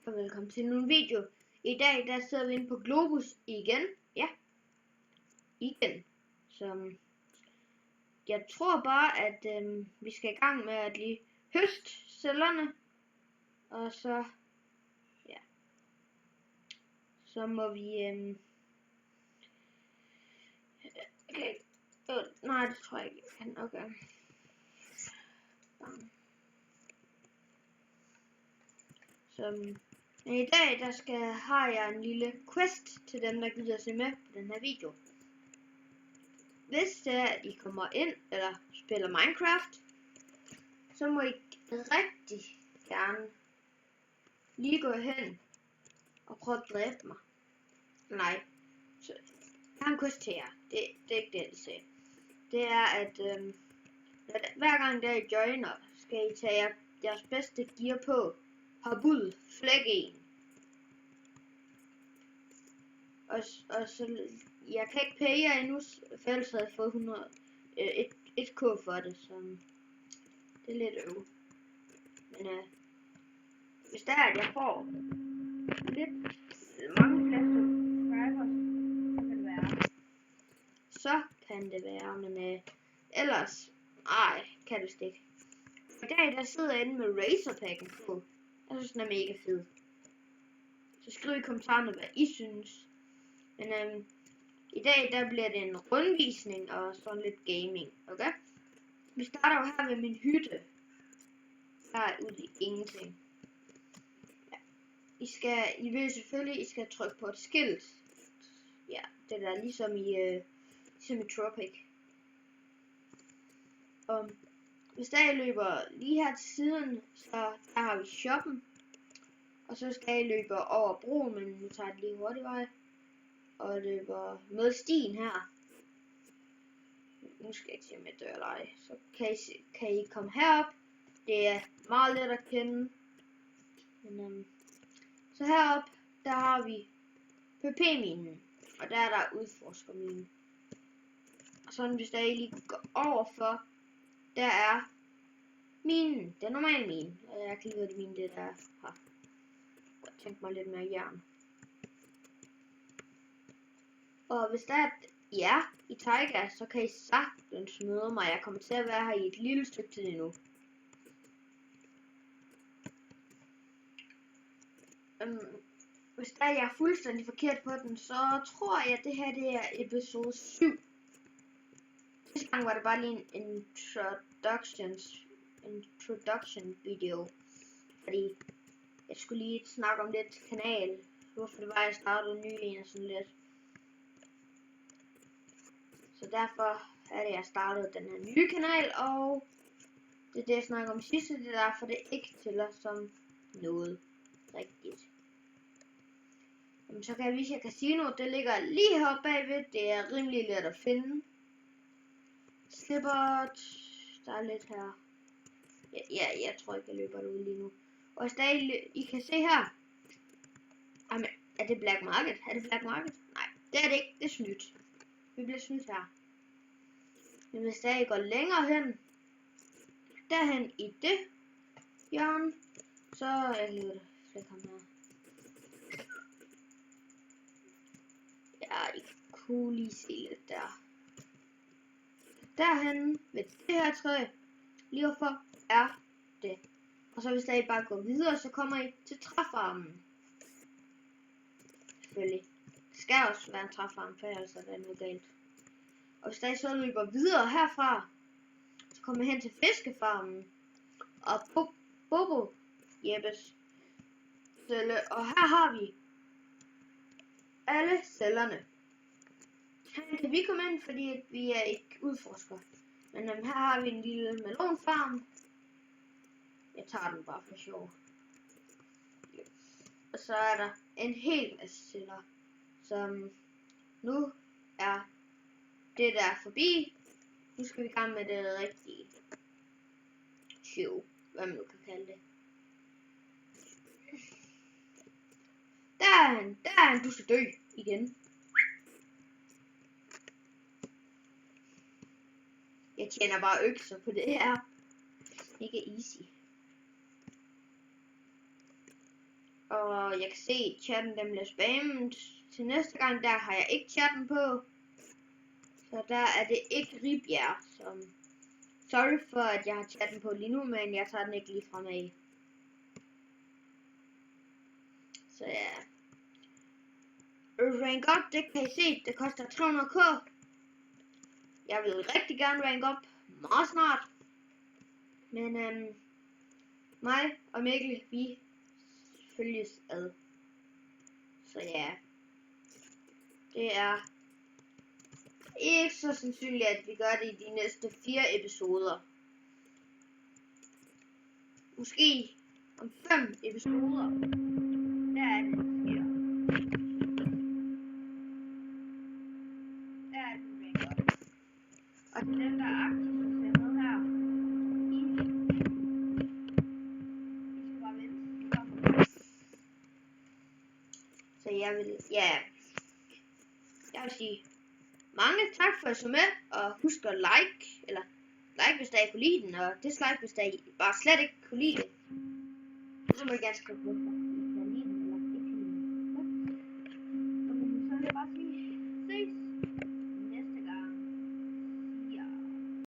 og velkommen til en video. I dag der sidder vi inde på Globus igen. Ja, igen. Så jeg tror bare, at vi skal i gang med at lige høste cellerne. Og så, ja, så må vi, okay. Nej, det tror jeg ikke, jeg kan. Okay. Så i dag har jeg en lille quest til dem, der gider se med på den her video. Hvis det er, at I kommer ind eller spiller Minecraft, så må I rigtig gerne lige gå hen og prøve at dræbe mig. Nej, så jeg har en quest til jer. Det er ikke det, jeg siger. Det er, at hver gang der I joiner, skal I tage jeres bedste gear på. Habud, flæk 1. Og så, jeg kan ikke pay jer endnu, for ellers havde jeg fået 1k for det, så det er lidt øv. Men hvis der er, at jeg får lidt mange flere subscribers, så kan det være, men ellers, nej, kan det ikke. I dag der sidder jeg inde med Razorpacken på. Jeg synes den er mega fed. Så skriv i kommentarerne, hvad I synes. Men i dag der bliver det en rundvisning og sådan lidt gaming, okay? Vi starter jo her ved min hytte. Der er ude i ingenting. Ja. I vil selvfølgelig, I skal trykke på et skilt. Ja, det der ligesom i Tropic. Og hvis der I løber lige her til siden, så der har vi shoppen. Og så skal I løbe over broen, men nu tager det lige hurtigt vej. Og løber med stien her. Nu skal jeg ikke se om jeg dør eller ej. Så kan I komme herop. Det er meget let at kende. Men, så herop, der har vi PP-minen. Og der er der udforskerminen. Og sådan hvis der I lige går overfor, der er minen. Det er normal mine. Og jeg kan lide det mine, det der her. Jeg tænker mig lidt mere jern. Og hvis der er i Taiga, så kan I sagtens møde mig. Jeg kommer til at være her i et lille stykke tid endnu. Hvis der jeg er fuldstændig forkert på den, så tror jeg, at det her det er episode 7. Sidste gang var det bare lige en introduction video. Fordi jeg skulle lige snakke om lidt kanal. Hvorfor det var, jeg startede en ny en og sådan lidt. Så derfor er det, jeg startede den her nye kanal, og det er det, jeg snakker om sidste, det er derfor, det ikke tæller som noget rigtigt. Jamen, så kan jeg vise jer casino, det ligger lige heroppe bagved, det er rimelig let at finde. Slipper, der er lidt her. Ja, jeg tror ikke, jeg løber derude lige nu. Og stadig, I kan se her. Jamen, er det Black Market? Er det Black Market? Nej, det er det ikke, det er snydt. Vi bliver snydt her. Men hvis der I går længere hen, derhen i det hjørne, så jeg kan det slet komme her. Ja, I kunne lige se lidt der. Derhen ved det her træ, lige overfor er det. Og så hvis der I bare går videre, så kommer I til træfarmen. Selvfølgelig. Det skal også være en træfarm, for ellers er der noget galt. Og hvis der I så løber videre herfra, så kommer I hen til fiskefarmen. Og Bobo Jeppes celle. Og her har vi alle cellerne. Her kan vi komme ind, fordi vi er ikke udforskere. Men her har vi en lille melonfarm. Jeg tager den bare for sjov. Og så er der en hel masse celler. Så nu er det der forbi. Nu skal vi i gang med det rigtige show, hvad man nu kan kalde det. Der er en, du skal dø igen. Jeg tjener bare økser på det her. Ikke easy. Og jeg kan se, at chatten den bliver spammet. Til næste gang, der har jeg ikke chatten på. Så der er det ikke Ribjerg, som... Sorry for, at jeg har chatten på lige nu, men jeg tager den ikke lige fremad. Så ja. Rank up, det kan I se, det koster 300k. Jeg vil rigtig gerne rank up meget snart. Men mig og Mikkel, vi følges ad. Så ja. Det er ikke så sandsynligt, at vi gør det i de næste 4 episoder. Måske om 5 episoder. Der er det, der sker. Der er det rank up. Og til dem, der er aktive, så ser med her. I skal bare vente. Så jeg vil sige mange tak for at se med, og husk at like hvis der I kunne lide den, og dislike hvis der I bare slet ikke kunne lide det. Så må I gerne skrive på.